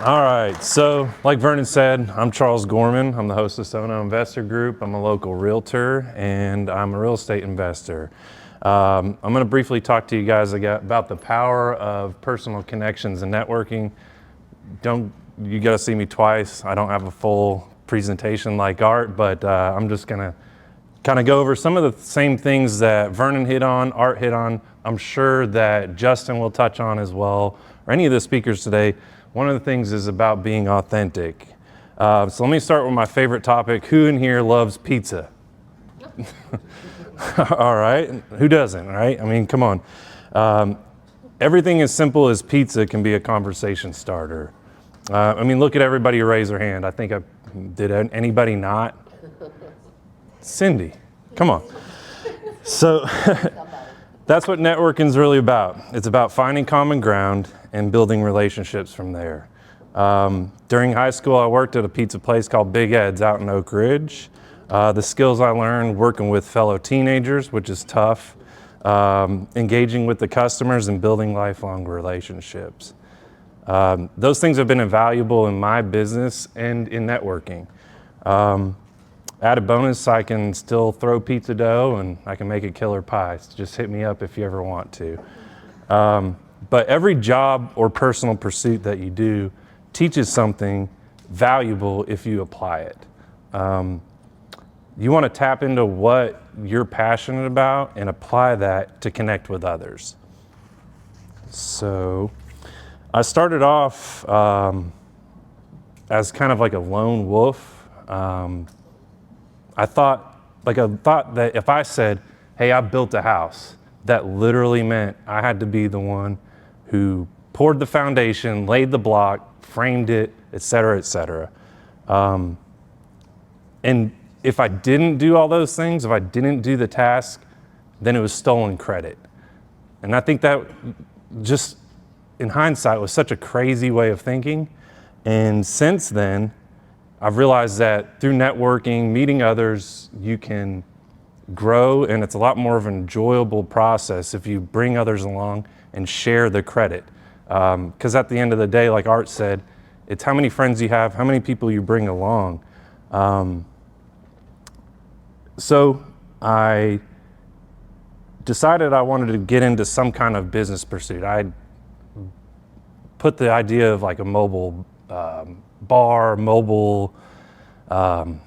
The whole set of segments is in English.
All right, so like Vernon said, I'm Charles Gorman. I'm the host of SoKno Investor Group. I'm a local realtor and I'm a real estate investor. I'm going to briefly talk to you guys about the power of personal connections and networking. You got to see me twice. I don't have a full presentation like Art, but I'm just going to kind of go over some of the same things that Vernon hit on, Art hit on. I'm sure that Justin will touch on as well, or any of the speakers today. One of the things is about being authentic. So let me start with my favorite topic. Who in here loves pizza? All right, who doesn't, right? I mean, come on. Everything as simple as pizza can be a conversation starter. I mean, look at everybody who raised their hand. I think did anybody not? Cindy, come on. So that's what networking is really about. It's about finding common ground and building relationships from there. During high school, I worked at a pizza place called Big Ed's out in Oak Ridge. The skills I learned working with fellow teenagers, which is tough, engaging with the customers and building lifelong relationships. Those things have been invaluable in my business and in networking. Added bonus, I can still throw pizza dough and I can make a killer pie. So just hit me up if you ever want to. But every job or personal pursuit that you do teaches something valuable if you apply it. You want to tap into what you're passionate about and apply that to connect with others. So I started off as kind of like a lone wolf. I thought that if I said, hey, I built a house, that literally meant I had to be the one who poured the foundation, laid the block, framed it, et cetera, et cetera. And if I didn't do all those things, if I didn't do the task, then it was stolen credit. And I think that just in hindsight was such a crazy way of thinking. And since then, I've realized that through networking, meeting others, you can grow, and it's a lot more of an enjoyable process if you bring others along and share the credit. Because at the end of the day, like Art said, it's how many friends you have, how many people you bring along. So I decided I wanted to get into some kind of business pursuit. I put the idea of like a mobile bar, mobile, what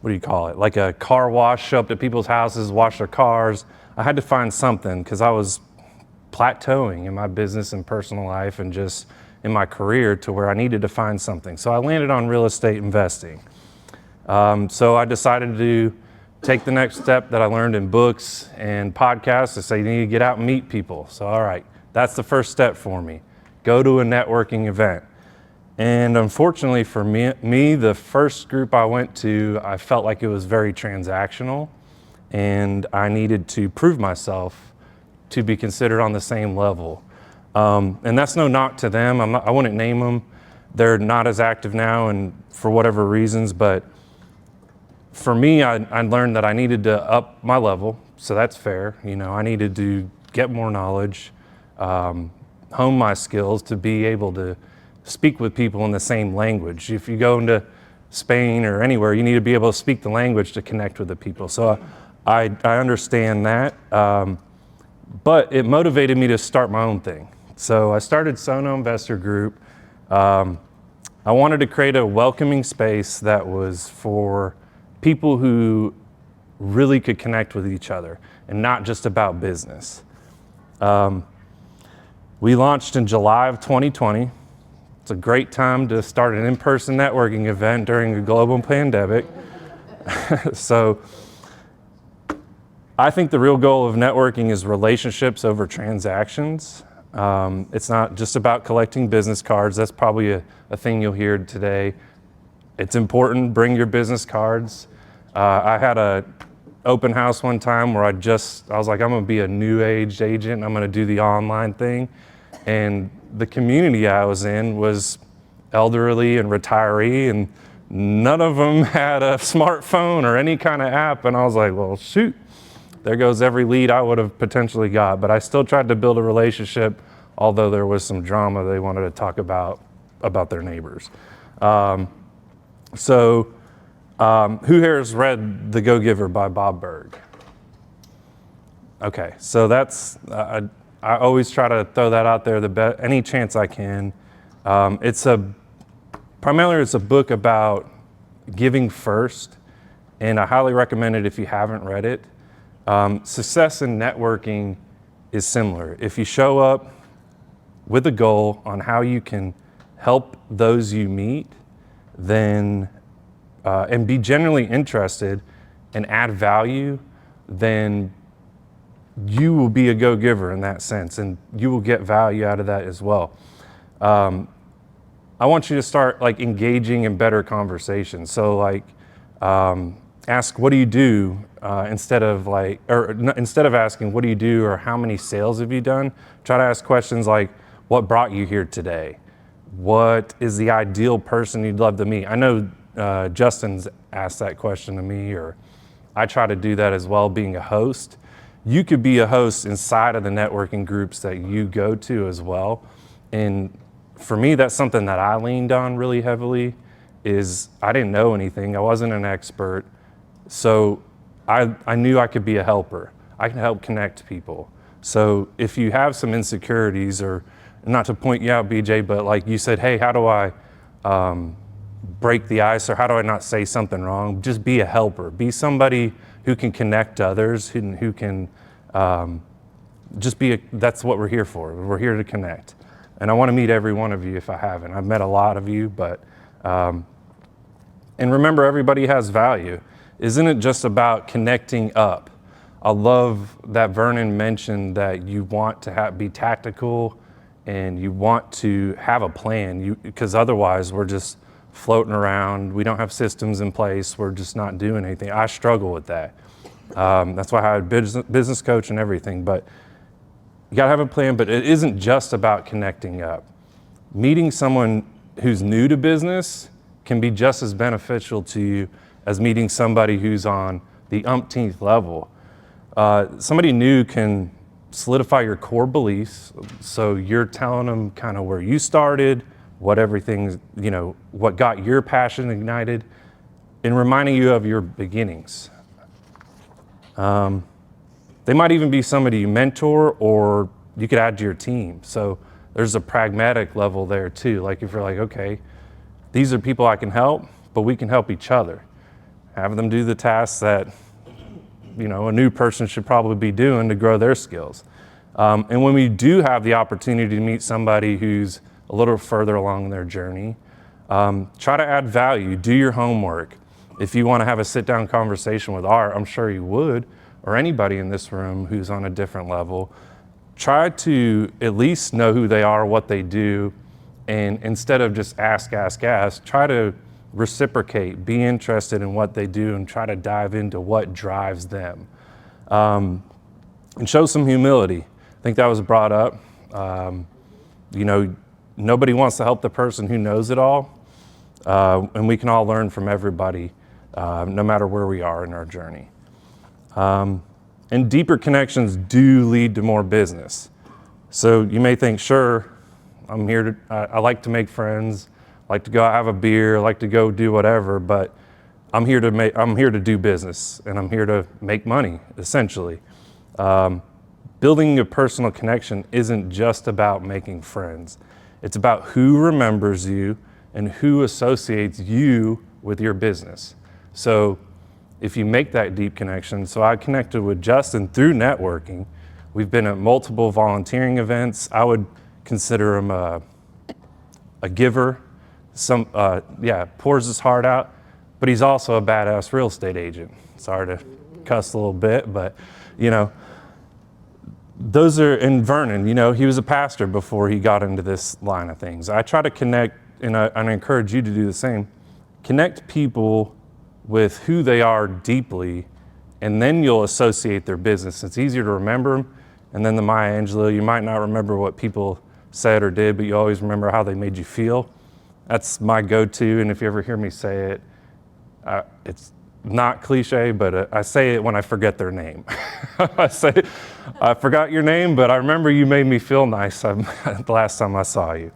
do you call it? Like a car wash, show up to people's houses, wash their cars. I had to find something because I was plateauing in my business and personal life and just in my career to where I needed to find something. So I landed on real estate investing. So I decided to take the next step that I learned in books and podcasts to say you need to get out and meet people. So all right, that's the first step for me. Go to a networking event. And unfortunately for me, the first group I went to, I felt like it was very transactional and I needed to prove myself to be considered on the same level. And that's no knock to them. I wouldn't name them. They're not as active now and for whatever reasons, but for me, I learned that I needed to up my level. So that's fair. You know, I needed to get more knowledge, hone my skills to be able to speak with people in the same language. If you go into Spain or anywhere, you need to be able to speak the language to connect with the people. So I understand that, but it motivated me to start my own thing. So I started SoKno Investor Group. I wanted to create a welcoming space that was for people who really could connect with each other and not just about business. We launched in July of 2020. It's a great time to start an in-person networking event during a global pandemic. So I think the real goal of networking is relationships over transactions. It's not just about collecting business cards. That's probably a thing you'll hear today. It's important, bring your business cards. I had a open house one time where I was like, I'm gonna be a new age agent. I'm gonna do the online thing. And the community I was in was elderly and retiree, and none of them had a smartphone or any kind of app. And I was like, well, shoot, there goes every lead I would have potentially got. But I still tried to build a relationship, although there was some drama they wanted to talk about about their neighbors. Who here has read The Go-Giver by Bob Burg? Okay, so that's, I always try to throw that out there any chance I can. Primarily it's a book about giving first, and I highly recommend it if you haven't read it. Success in networking is similar. If you show up with a goal on how you can help those you meet, then and be genuinely interested and add value, then you will be a go-giver in that sense, and you will get value out of that as well. I want you to start like engaging in better conversations. So like, ask, what do you do? Instead of asking, what do you do? Or how many sales have you done? Try to ask questions like, what brought you here today? What is the ideal person you'd love to meet? I know Justin's asked that question to me, or I try to do that as well, being a host. You could be a host inside of the networking groups that you go to as well. And for me, that's something that I leaned on really heavily. Is I didn't know anything. I wasn't an expert. So I knew I could be a helper. I can help connect people. So if you have some insecurities, or not to point you out, BJ, but like you said, hey, how do I break the ice, or how do I not say something wrong? Just be a helper. Be somebody who can connect others, who can that's what we're here for. We're here to connect. And I want to meet every one of you if I haven't. I've met a lot of you, but, and remember, everybody has value. Isn't it just about connecting up? I love that Vernon mentioned that you want to be tactical, and you want to have a plan, because otherwise we're just floating around. We don't have systems in place. We're just not doing anything. I struggle with that. That's why I had a business coach and everything, but you gotta have a plan, but it isn't just about connecting up. Meeting someone who's new to business can be just as beneficial to you as meeting somebody who's on the umpteenth level. Somebody new can solidify your core beliefs, so you're telling them kind of where you started, what what got your passion ignited, and reminding you of your beginnings. They might even be somebody you mentor, or you could add to your team. So there's a pragmatic level there too. Like if you're like, okay, these are people I can help, but we can help each other. Have them do the tasks that a new person should probably be doing to grow their skills. And when we do have the opportunity to meet somebody who's a little further along their journey, try to add value, do your homework. If you want to have a sit-down conversation with Art, I'm sure you would, or anybody in this room who's on a different level, try to at least know who they are, what they do, and instead of just ask, try to reciprocate, be interested in what they do, and try to dive into what drives them. And show some humility. I think that was brought up. Nobody wants to help the person who knows it all, and we can all learn from everybody, no matter where we are in our journey. And deeper connections do lead to more business. So you may think, sure, I'm here I like to make friends, I like to go have a beer, I like to go do whatever, but I'm here to do business, and I'm here to make money, essentially. Building a personal connection isn't just about making friends. It's about who remembers you and who associates you with your business. So if you make that deep connection, so I connected with Justin through networking. We've been at multiple volunteering events. I would consider him a giver, pours his heart out, but he's also a badass real estate agent. Sorry to cuss a little bit, but those are, in Vernon, he was a pastor before he got into this line of things. I try to connect, and I encourage you to do the same. Connect people with who they are deeply, and then you'll associate their business. It's easier to remember them. And then the Maya Angelou, you might not remember what people said or did, but you always remember how they made you feel. That's my go-to, and if you ever hear me say it, it's not cliche, but I say it when I forget their name. I say, I forgot your name, but I remember you made me feel nice the last time I saw you.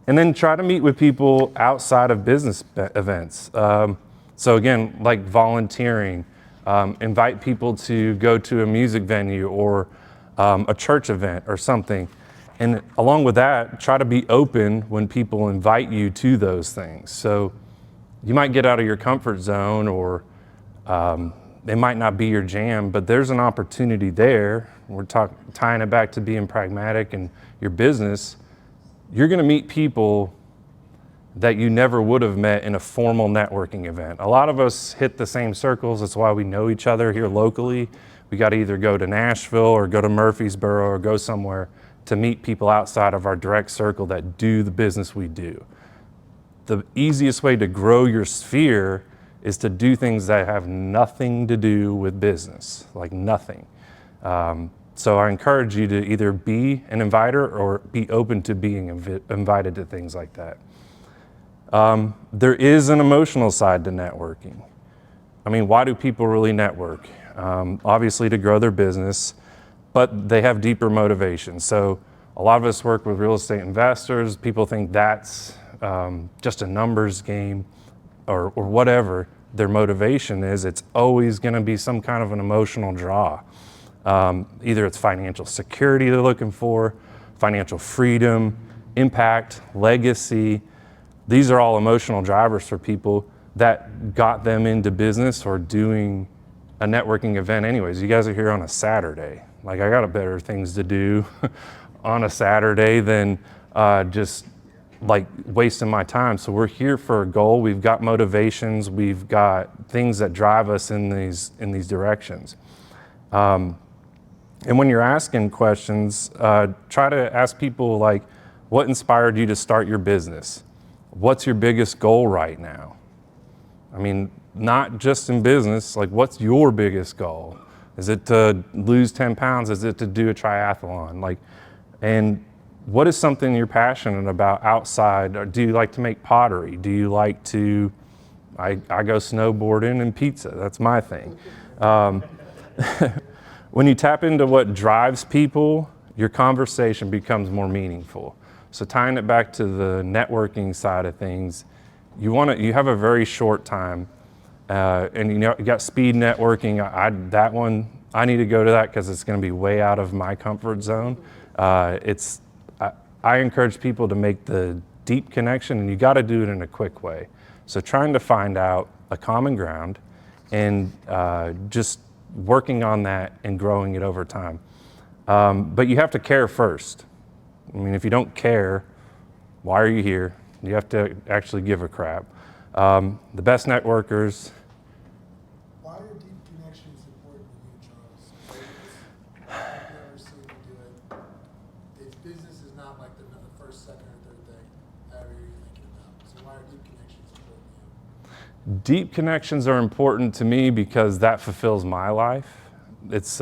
And then try to meet with people outside of business events. So again, like volunteering, invite people to go to a music venue or a church event or something. And along with that, try to be open when people invite you to those things. So you might get out of your comfort zone, or it might not be your jam, but there's an opportunity there. We're tying it back to being pragmatic in your business. You're gonna meet people that you never would have met in a formal networking event. A lot of us hit the same circles. That's why we know each other here locally. We got to either go to Nashville or go to Murfreesboro or go somewhere to meet people outside of our direct circle that do the business we do. The easiest way to grow your sphere is to do things that have nothing to do with business, like nothing. So I encourage you to either be an inviter or be open to being invited to things like that. There is an emotional side to networking. I mean, why do people really network? Obviously to grow their business, but they have deeper motivations. So a lot of us work with real estate investors. People think that's just a numbers game or whatever their motivation is. It's always going to be some kind of an emotional draw. Either it's financial security they're looking for, financial freedom, impact, legacy. These are all emotional drivers for people that got them into business or doing a networking event anyways. You guys are here on a Saturday. Like, I got better things to do on a Saturday than just like wasting my time. So we're here for a goal. We've got motivations. We've got things that drive us in these directions. And when you're asking questions, try to ask people like, what inspired you to start your business? What's your biggest goal right now? I mean, not just in business, like what's your biggest goal? Is it to lose 10 pounds? Is it to do a triathlon? Like, and what is something you're passionate about outside? Or do you like to make pottery? Do you like to, I go snowboarding and pizza, that's my thing. When you tap into what drives people, your conversation becomes more meaningful. So tying it back to the networking side of things, you have a very short time, and you got speed networking. That one, I need to go to that because it's going to be way out of my comfort zone. I encourage people to make the deep connection, and you got to do it in a quick way. So trying to find out a common ground and just working on that and growing it over time. But you have to care first. I mean, if you don't care, why are you here? You have to actually give a crap. The best networkers. Why are deep connections important to you, Charles? I've never seen you do it. If business is not like the first, second, or third thing, however you're thinking about. So why are deep connections important to you? Deep connections are important to me because that fulfills my life. It's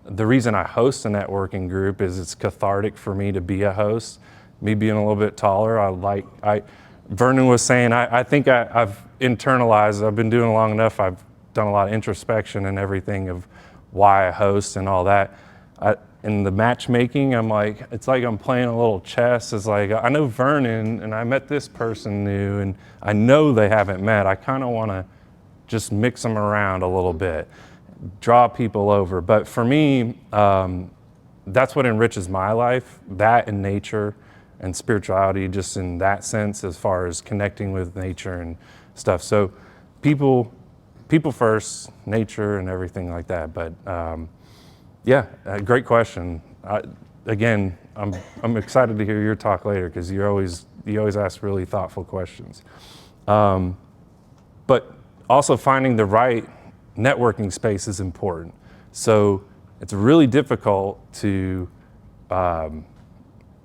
the reason I host a networking group is it's cathartic for me to be a host. Me being a little bit taller, Vernon was saying, I think I've internalized, I've been doing it long enough, I've done a lot of introspection and everything of why I host and all that. In the matchmaking, I'm like, it's like I'm playing a little chess. It's like, I know Vernon and I met this person new and I know they haven't met. I kind of want to just mix them around a little bit, draw people over. But for me, that's what enriches my life, that and nature and spirituality, just in that sense, as far as connecting with nature and stuff. So people first, nature and everything like that. But yeah, great question. Again, I'm excited to hear your talk later because you always ask really thoughtful questions. But also finding the right networking space is important. So it's really difficult to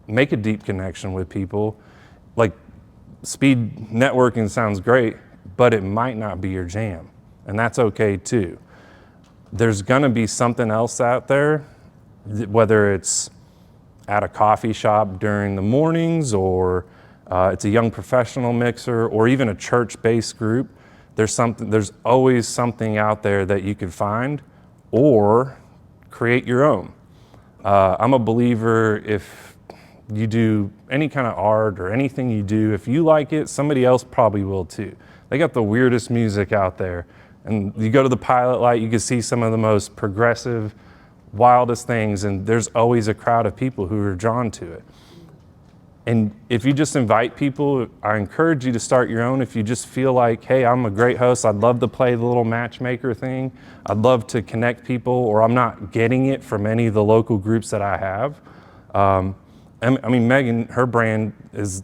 make a deep connection with people. Like, speed networking sounds great, but it might not be your jam, and that's okay too. There's gonna be something else out there, whether it's at a coffee shop during the mornings or it's a young professional mixer or even a church-based group. There's always something out there that you could find or create your own. I'm a believer if you do any kind of art or anything you do, if you like it, somebody else probably will too. They got the weirdest music out there. And you go to the Pilot Light, you can see some of the most progressive, wildest things, and there's always a crowd of people who are drawn to it. And if you just invite people, I encourage you to start your own. If you just feel like, hey, I'm a great host, I'd love to play the little matchmaker thing, I'd love to connect people, or I'm not getting it from any of the local groups that I have. I mean, Megan, her brand is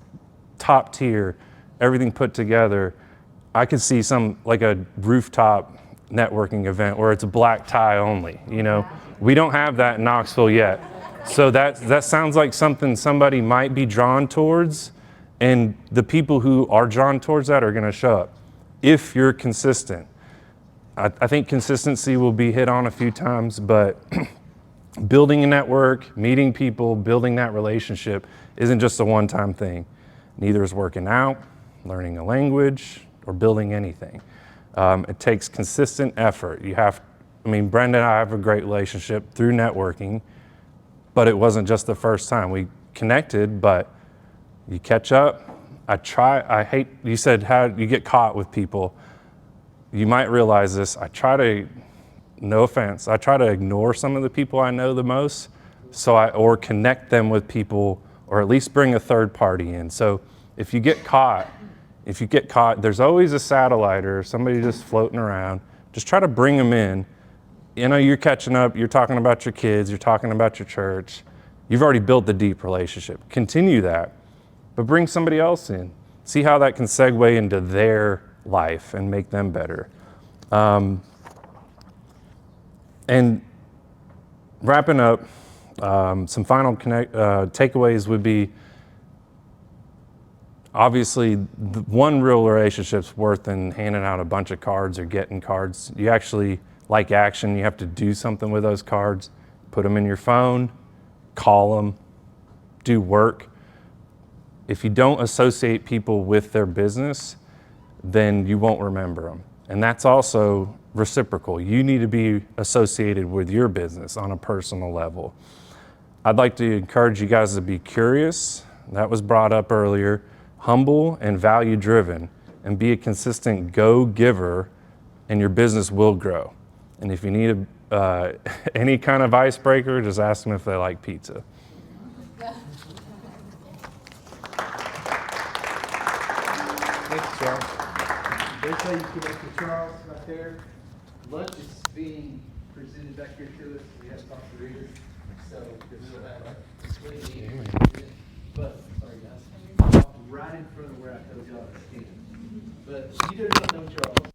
top tier, everything put together. I could see some, like a rooftop networking event where it's a black tie only, you know? We don't have that in Knoxville yet. So that sounds like something somebody might be drawn towards, and the people who are drawn towards that are gonna show up if you're consistent. I think consistency will be hit on a few times, but building a network, meeting people, building that relationship isn't just a one-time thing. Neither is working out, learning a language, or building anything. It takes consistent effort. Brenda and I have a great relationship through networking, but it wasn't just the first time. We connected, but you catch up. You said how you get caught with people. You might realize this, no offense, I try to ignore some of the people I know the most, or connect them with people, or at least bring a third party in. So if you get caught, there's always a satellite or somebody just floating around. Just try to bring them in. You know, you're catching up, you're talking about your kids, you're talking about your church. You've already built the deep relationship. Continue that, but bring somebody else in. See how that can segue into their life and make them better. And wrapping up, some final takeaways would be, obviously, one real relationship's worth in handing out a bunch of cards or getting cards. You actually like action. You have to do something with those cards. Put them in your phone, call them, do work. If you don't associate people with their business, then you won't remember them. And that's also reciprocal. You need to be associated with your business on a personal level. I'd like to encourage you guys to be curious. That was brought up earlier. Humble and value driven, and be a consistent go-giver, and your business will grow. And if you need any kind of icebreaker, just ask them if they like pizza. Thanks, Charles. There's how you connect with Charles right there. Lunch is being presented back here to us. We have coffee readers, so we'll have a sweetie. But sorry guys, right in front of where I told y'all to stand. But if you do not know Charles,